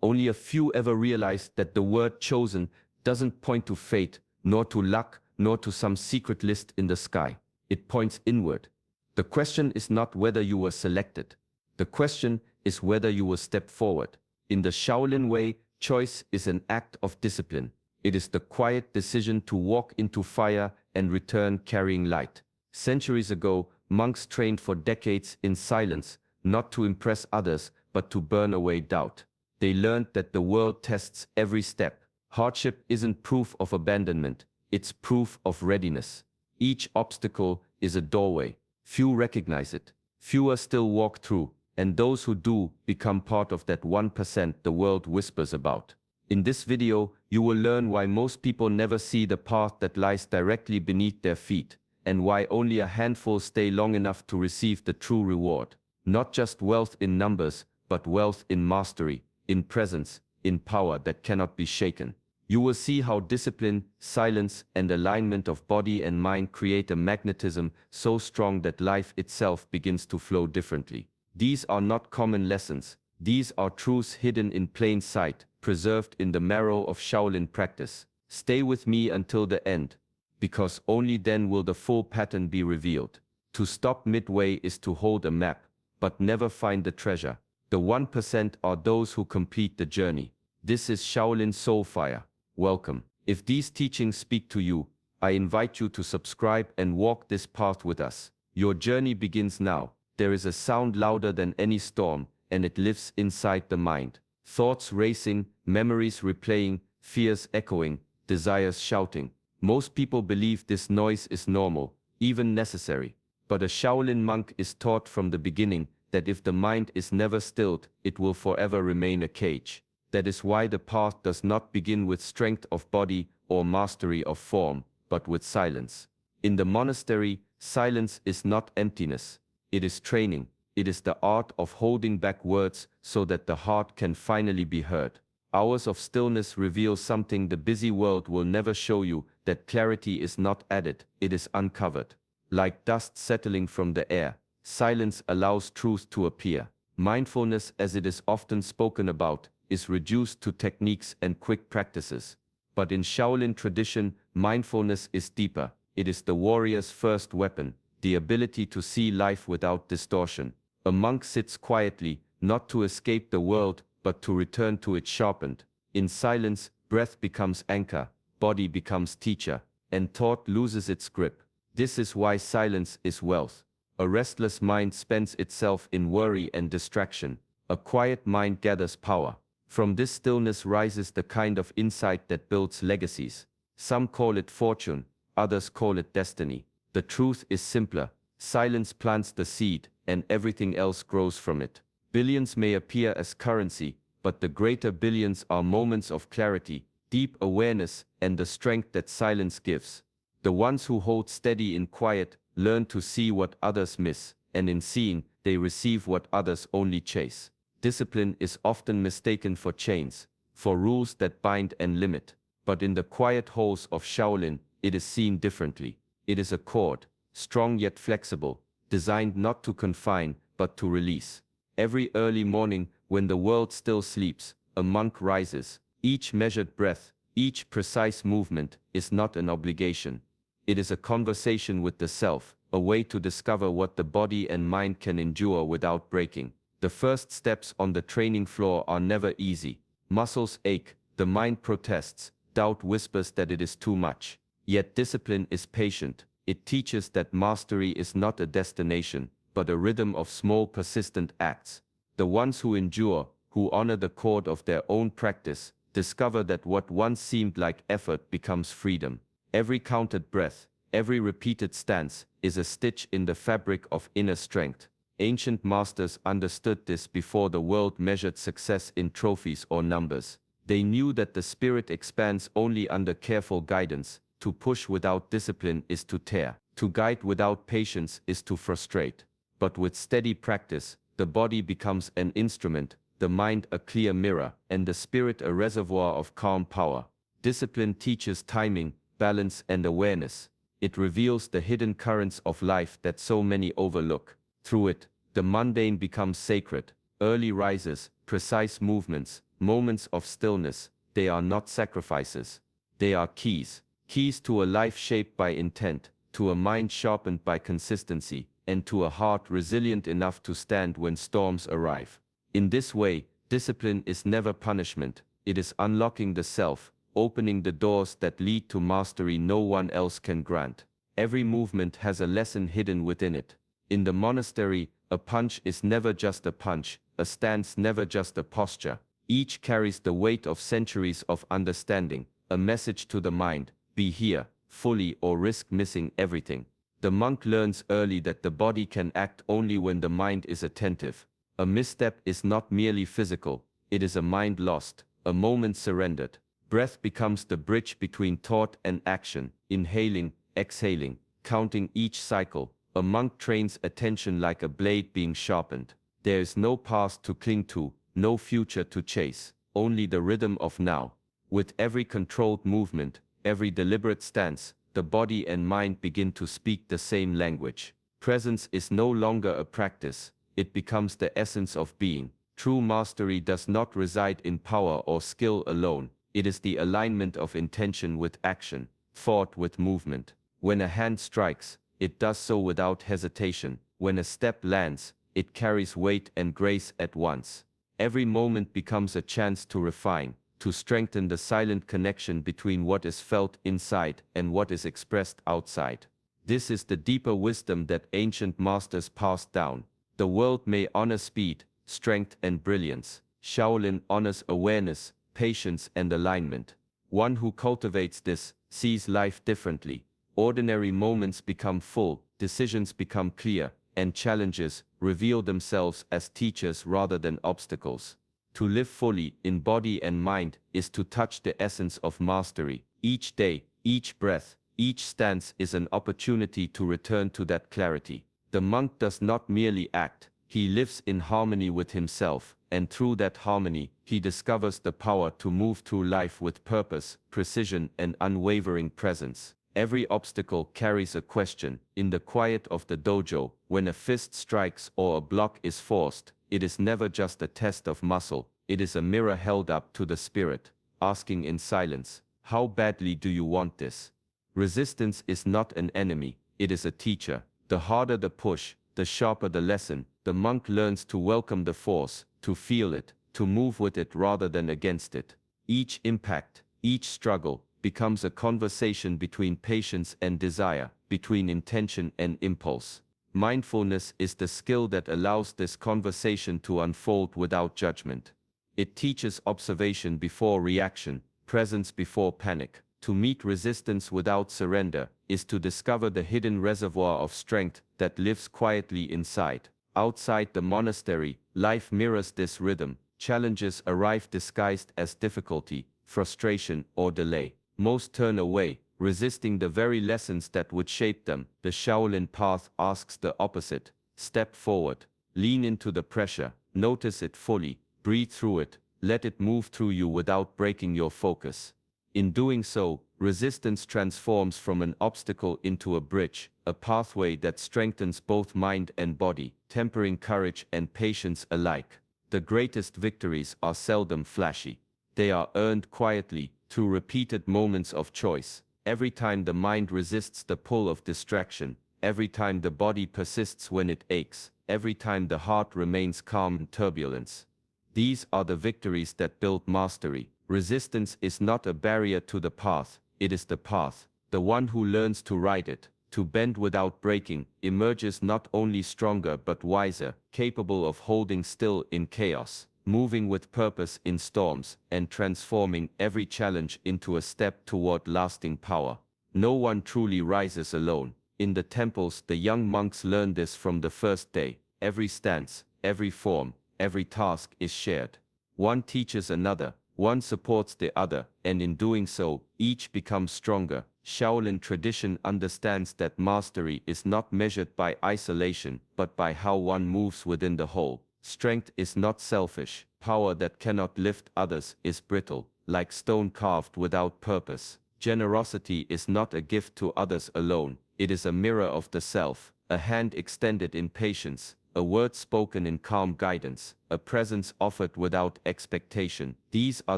Only a few ever realized that the word chosen doesn't point to fate, nor to luck, nor to some secret list in the sky. It points inward. The question is not whether you were selected. The question is whether you will step forward. In the Shaolin way, choice is an act of discipline. It is the quiet decision to walk into fire and return carrying light. Centuries ago, monks trained for decades in silence, not to impress others, but to burn away doubt. They learned that the world tests every step. Hardship isn't proof of abandonment, it's proof of readiness. Each obstacle is a doorway. Few recognize it. Fewer still walk through, and those who do become part of that 1% the world whispers about. In this video, you will learn why most people never see the path that lies directly beneath their feet, and why only a handful stay long enough to receive the true reward. Not just wealth in numbers, but wealth in mastery, in presence, in power that cannot be shaken. You will see how discipline, silence, and alignment of body and mind create a magnetism so strong that life itself begins to flow differently. These are not common lessons. These are truths hidden in plain sight, preserved in the marrow of Shaolin practice. Stay with me until the end, because only then will the full pattern be revealed. To stop midway is to hold a map, but never find the treasure. The 1% are those who complete the journey. This is Shaolin Soulfire. Welcome. If these teachings speak to you, I invite you to subscribe and walk this path with us. Your journey begins now. There is a sound louder than any storm, and it lives inside the mind. Thoughts racing, memories replaying, fears echoing, desires shouting. Most people believe this noise is normal, even necessary. But a Shaolin monk is taught from the beginning that if the mind is never stilled, it will forever remain a cage. That is why the path does not begin with strength of body or mastery of form, but with silence. In the monastery, silence is not emptiness. It is training. It is the art of holding back words so that the heart can finally be heard. Hours of stillness reveal something the busy world will never show you, that clarity is not added, it is uncovered. Like dust settling from the air, silence allows truth to appear. Mindfulness, as it is often spoken about, is reduced to techniques and quick practices. But in Shaolin tradition, mindfulness is deeper. It is the warrior's first weapon, the ability to see life without distortion. A monk sits quietly, not to escape the world, but to return to it sharpened. In silence, breath becomes anchor, body becomes teacher, and thought loses its grip. This is why silence is wealth. A restless mind spends itself in worry and distraction. A quiet mind gathers power. From this stillness rises the kind of insight that builds legacies. Some call it fortune, others call it destiny. The truth is simpler. Silence plants the seed, and everything else grows from it. Billions may appear as currency, but the greater billions are moments of clarity, deep awareness, and the strength that silence gives. The ones who hold steady in quiet learn to see what others miss, and in seeing, they receive what others only chase. Discipline is often mistaken for chains, for rules that bind and limit. But in the quiet halls of Shaolin, it is seen differently. It is a cord, strong yet flexible, designed not to confine, but to release. Every early morning, when the world still sleeps, a monk rises. Each measured breath, each precise movement is not an obligation. It is a conversation with the self, a way to discover what the body and mind can endure without breaking. The first steps on the training floor are never easy. Muscles ache, the mind protests, doubt whispers that it is too much. Yet discipline is patient. It teaches that mastery is not a destination, but a rhythm of small persistent acts. The ones who endure, who honor the chord of their own practice, discover that what once seemed like effort becomes freedom. Every counted breath, every repeated stance, is a stitch in the fabric of inner strength. Ancient masters understood this before the world measured success in trophies or numbers. They knew that the spirit expands only under careful guidance. To push without discipline is to tear. To guide without patience is to frustrate. But with steady practice, the body becomes an instrument, the mind a clear mirror, and the spirit a reservoir of calm power. Discipline teaches timing, balance, and awareness. It reveals the hidden currents of life that so many overlook. Through it, the mundane becomes sacred. Early rises, precise movements, moments of stillness. They are not sacrifices. They are keys. Keys to a life shaped by intent, to a mind sharpened by consistency, and to a heart resilient enough to stand when storms arrive. In this way, discipline is never punishment. It is unlocking the self, opening the doors that lead to mastery no one else can grant. Every movement has a lesson hidden within it. In the monastery, a punch is never just a punch, a stance never just a posture. Each carries the weight of centuries of understanding, a message to the mind: be here, fully, or risk missing everything. The monk learns early that the body can act only when the mind is attentive. A misstep is not merely physical, it is a mind lost, a moment surrendered. Breath becomes the bridge between thought and action, inhaling, exhaling, counting each cycle. A monk trains attention like a blade being sharpened. There is no past to cling to, no future to chase, only the rhythm of now. With every controlled movement, every deliberate stance, the body and mind begin to speak the same language. Presence is no longer a practice, it becomes the essence of being. True mastery does not reside in power or skill alone, it is the alignment of intention with action, thought with movement. When a hand strikes, it does so without hesitation. When a step lands, it carries weight and grace at once. Every moment becomes a chance to refine, to strengthen the silent connection between what is felt inside and what is expressed outside. This is the deeper wisdom that ancient masters passed down. The world may honor speed, strength, and brilliance. Shaolin honors awareness, patience, and alignment. One who cultivates this sees life differently. Ordinary moments become full, decisions become clear, and challenges reveal themselves as teachers rather than obstacles. To live fully in body and mind is to touch the essence of mastery. Each day, each breath, each stance is an opportunity to return to that clarity. The monk does not merely act, he lives in harmony with himself, and through that harmony, he discovers the power to move through life with purpose, precision, and unwavering presence. Every obstacle carries a question. In the quiet of the dojo, when a fist strikes or a block is forced, it is never just a test of muscle, it is a mirror held up to the spirit, asking in silence, how badly do you want this? Resistance is not an enemy, it is a teacher. The harder the push, the sharper the lesson. The monk learns to welcome the force, to feel it, to move with it rather than against it. Each impact, each struggle, becomes a conversation between patience and desire, between intention and impulse. Mindfulness is the skill that allows this conversation to unfold without judgment. It teaches observation before reaction, presence before panic. To meet resistance without surrender is to discover the hidden reservoir of strength that lives quietly inside. Outside the monastery, life mirrors this rhythm. Challenges arrive disguised as difficulty, frustration, or delay. Most turn away, resisting the very lessons that would shape them. The Shaolin path asks the opposite. Step forward, lean into the pressure, notice it fully, breathe through it, let it move through you without breaking your focus. In doing so, resistance transforms from an obstacle into a bridge, a pathway that strengthens both mind and body, tempering courage and patience alike. The greatest victories are seldom flashy. They are earned quietly, through repeated moments of choice. Every time the mind resists the pull of distraction, every time the body persists when it aches, every time the heart remains calm in turbulence. These are the victories that build mastery. Resistance is not a barrier to the path, it is the path. The one who learns to ride it, to bend without breaking, emerges not only stronger but wiser, capable of holding still in chaos, moving with purpose in storms, and transforming every challenge into a step toward lasting power. No one truly rises alone. In the temples, the young monks learn this from the first day. Every stance, every form, every task is shared. One teaches another, one supports the other, and in doing so, each becomes stronger. Shaolin tradition understands that mastery is not measured by isolation, but by how one moves within the whole. Strength is not selfish. Power that cannot lift others is brittle, like stone carved without purpose. Generosity is not a gift to others alone. It is a mirror of the self, a hand extended in patience, a word spoken in calm guidance, a presence offered without expectation. These are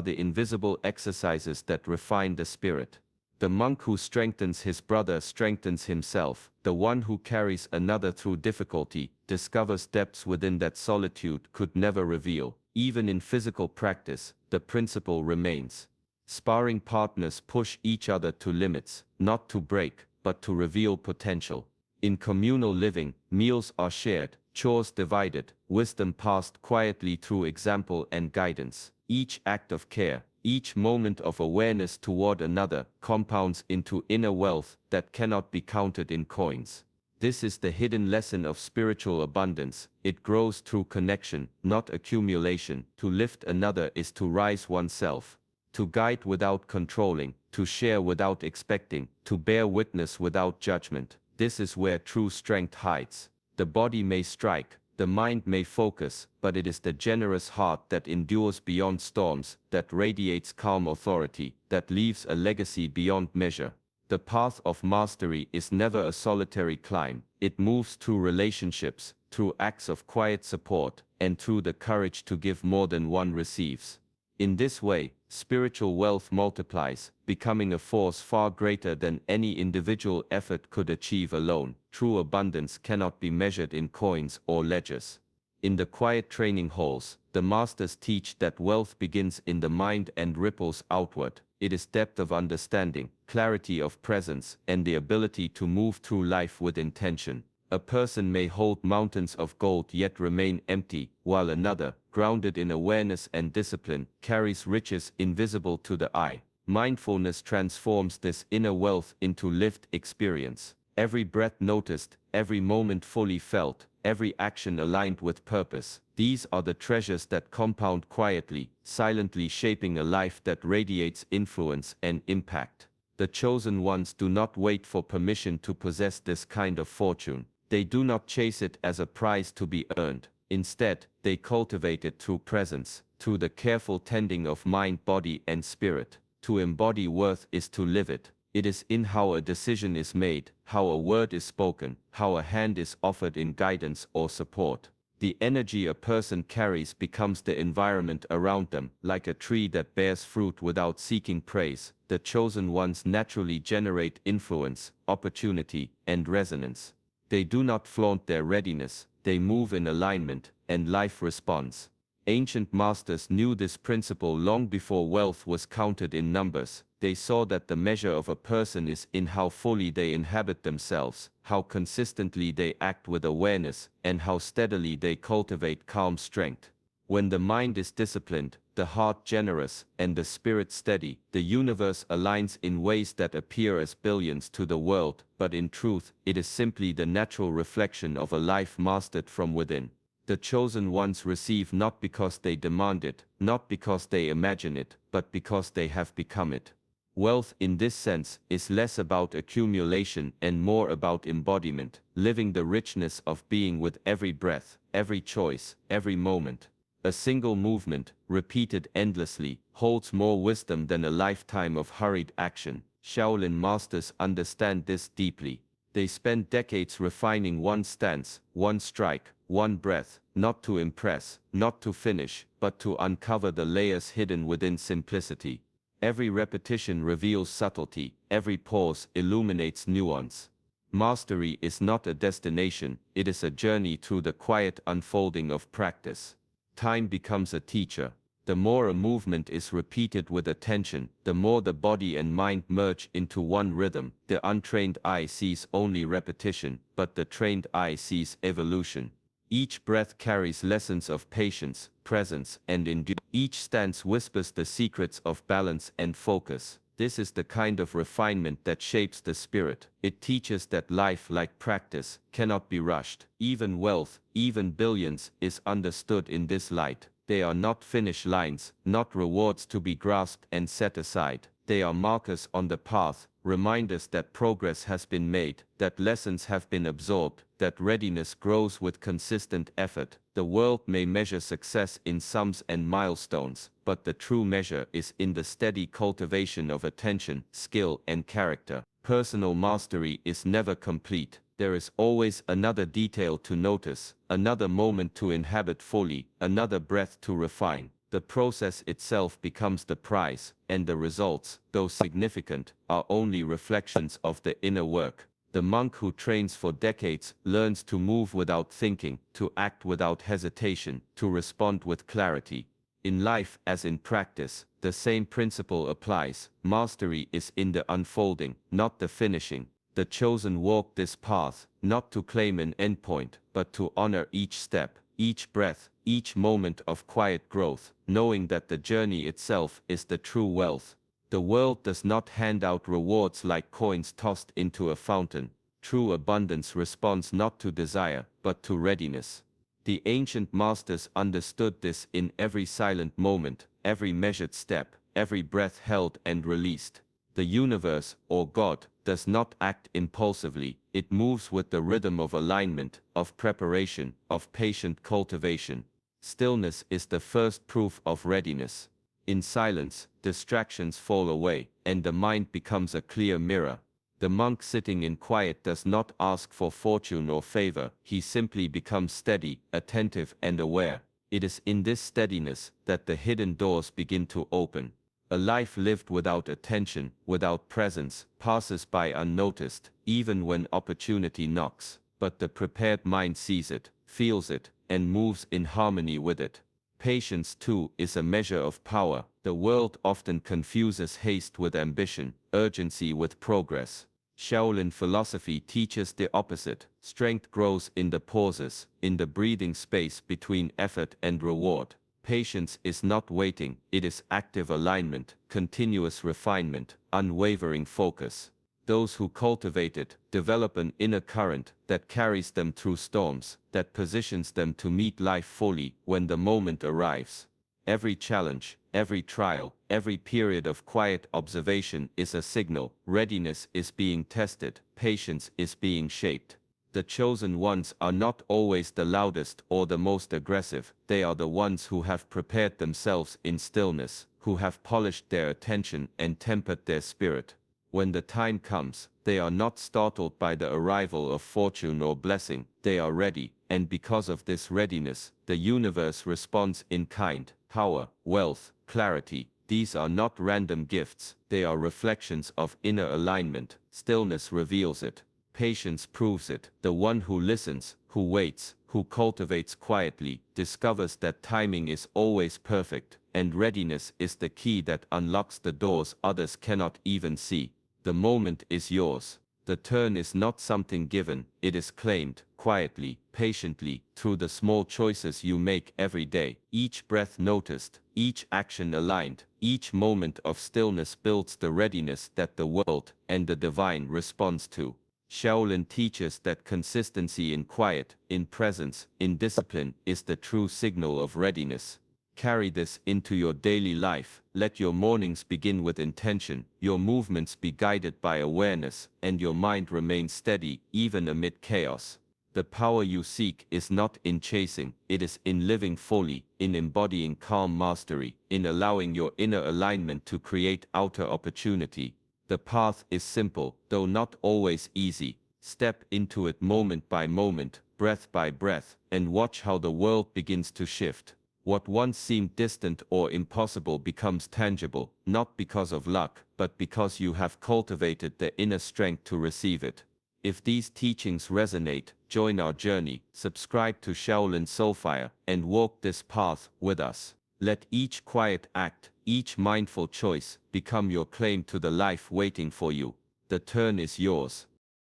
the invisible exercises that refine the spirit. The monk who strengthens his brother strengthens himself. The one who carries another through difficulty discovers depths within that solitude could never reveal. Even in physical practice, the principle remains. Sparring partners push each other to limits, not to break, but to reveal potential. In communal living, meals are shared, chores divided, wisdom passed quietly through example and guidance. Each act of care, each moment of awareness toward another, compounds into inner wealth that cannot be counted in coins. This is the hidden lesson of spiritual abundance. It grows through connection, not accumulation. To lift another is to rise oneself. To guide without controlling, to share without expecting, to bear witness without judgment. This is where true strength hides. The body may strike, the mind may focus, but it is the generous heart that endures beyond storms, that radiates calm authority, that leaves a legacy beyond measure. The path of mastery is never a solitary climb. It moves through relationships, through acts of quiet support, and through the courage to give more than one receives. In this way, spiritual wealth multiplies, becoming a force far greater than any individual effort could achieve alone. True abundance cannot be measured in coins or ledgers. In the quiet training halls, the masters teach that wealth begins in the mind and ripples outward. It is depth of understanding, clarity of presence, and the ability to move through life with intention. A person may hold mountains of gold yet remain empty, while another, grounded in awareness and discipline, carries riches invisible to the eye. Mindfulness transforms this inner wealth into lived experience. Every breath noticed, every moment fully felt, every action aligned with purpose. These are the treasures that compound quietly, silently shaping a life that radiates influence and impact. The chosen ones do not wait for permission to possess this kind of fortune. They do not chase it as a prize to be earned. Instead, they cultivate it through presence, through the careful tending of mind, body, and spirit. To embody worth is to live it. It is in how a decision is made, how a word is spoken, how a hand is offered in guidance or support. The energy a person carries becomes the environment around them. Like a tree that bears fruit without seeking praise, the chosen ones naturally generate influence, opportunity, and resonance. They do not flaunt their readiness, they move in alignment, and life responds. Ancient masters knew this principle long before wealth was counted in numbers. They saw that the measure of a person is in how fully they inhabit themselves, how consistently they act with awareness, and how steadily they cultivate calm strength. When the mind is disciplined, the heart generous, and the spirit steady, the universe aligns in ways that appear as billions to the world, but in truth, it is simply the natural reflection of a life mastered from within. The chosen ones receive not because they demand it, not because they imagine it, but because they have become it. Wealth in this sense is less about accumulation and more about embodiment, living the richness of being with every breath, every choice, every moment. A single movement, repeated endlessly, holds more wisdom than a lifetime of hurried action. Shaolin masters understand this deeply. They spend decades refining one stance, one strike, one breath, not to impress, not to finish, but to uncover the layers hidden within simplicity. Every repetition reveals subtlety, every pause illuminates nuance. Mastery is not a destination, it is a journey through the quiet unfolding of practice. Time becomes a teacher. The more a movement is repeated with attention, the more the body and mind merge into one rhythm. The untrained eye sees only repetition, but the trained eye sees evolution. Each breath carries lessons of patience, presence, and endurance. Each stance whispers the secrets of balance and focus. This is the kind of refinement that shapes the spirit. It teaches that life, like practice, cannot be rushed. Even wealth, even billions, is understood in this light. They are not finish lines, not rewards to be grasped and set aside. They are markers on the path, reminders that progress has been made, that lessons have been absorbed, that readiness grows with consistent effort. The world may measure success in sums and milestones, but the true measure is in the steady cultivation of attention, skill, and character. Personal mastery is never complete. There is always another detail to notice, another moment to inhabit fully, another breath to refine. The process itself becomes the prize, and the results, though significant, are only reflections of the inner work. The monk who trains for decades learns to move without thinking, to act without hesitation, to respond with clarity. In life as in practice, the same principle applies. Mastery is in the unfolding, not the finishing. The chosen walk this path, not to claim an endpoint, but to honor each step, each breath, each moment of quiet growth, knowing that the journey itself is the true wealth. The world does not hand out rewards like coins tossed into a fountain. True abundance responds not to desire, but to readiness. The ancient masters understood this in every silent moment, every measured step, every breath held and released. The universe, or God, does not act impulsively. It moves with the rhythm of alignment, of preparation, of patient cultivation. Stillness is the first proof of readiness. In silence, distractions fall away, and the mind becomes a clear mirror. The monk sitting in quiet does not ask for fortune or favor, he simply becomes steady, attentive and aware. It is in this steadiness that the hidden doors begin to open. A life lived without attention, without presence, passes by unnoticed, even when opportunity knocks. But the prepared mind sees it, feels it, and moves in harmony with it. Patience, too, is a measure of power. The world often confuses haste with ambition, urgency with progress. Shaolin philosophy teaches the opposite. Strength grows in the pauses, in the breathing space between effort and reward. Patience is not waiting, it is active alignment, continuous refinement, unwavering focus. Those who cultivate it develop an inner current that carries them through storms, that positions them to meet life fully when the moment arrives. Every challenge, every trial, every period of quiet observation is a signal. Readiness is being tested, patience is being shaped. The chosen ones are not always the loudest or the most aggressive. They are the ones who have prepared themselves in stillness, who have polished their attention and tempered their spirit. When the time comes, they are not startled by the arrival of fortune or blessing. They are ready, and because of this readiness, the universe responds in kind. Power, wealth, clarity. These are not random gifts. They are reflections of inner alignment. Stillness reveals it. Patience proves it. The one who listens, who waits, who cultivates quietly, discovers that timing is always perfect, and readiness is the key that unlocks the doors others cannot even see. The moment is yours. The turn is not something given, it is claimed, quietly, patiently, through the small choices you make every day. Each breath noticed, each action aligned, each moment of stillness builds the readiness that the world and the divine responds to. Shaolin teaches that consistency in quiet, in presence, in discipline is the true signal of readiness. Carry this into your daily life. Let your mornings begin with intention, your movements be guided by awareness, and your mind remain steady even amid chaos. The power you seek is not in chasing, it is in living fully, in embodying calm mastery, in allowing your inner alignment to create outer opportunity. The path is simple, though not always easy. Step into it moment by moment, breath by breath, and watch how the world begins to shift. What once seemed distant or impossible becomes tangible, not because of luck, but because you have cultivated the inner strength to receive it. If these teachings resonate, join our journey, subscribe to Shaolin Soulfire, and walk this path with us. Let each quiet act, each mindful choice, become your claim to the life waiting for you. The turn is yours,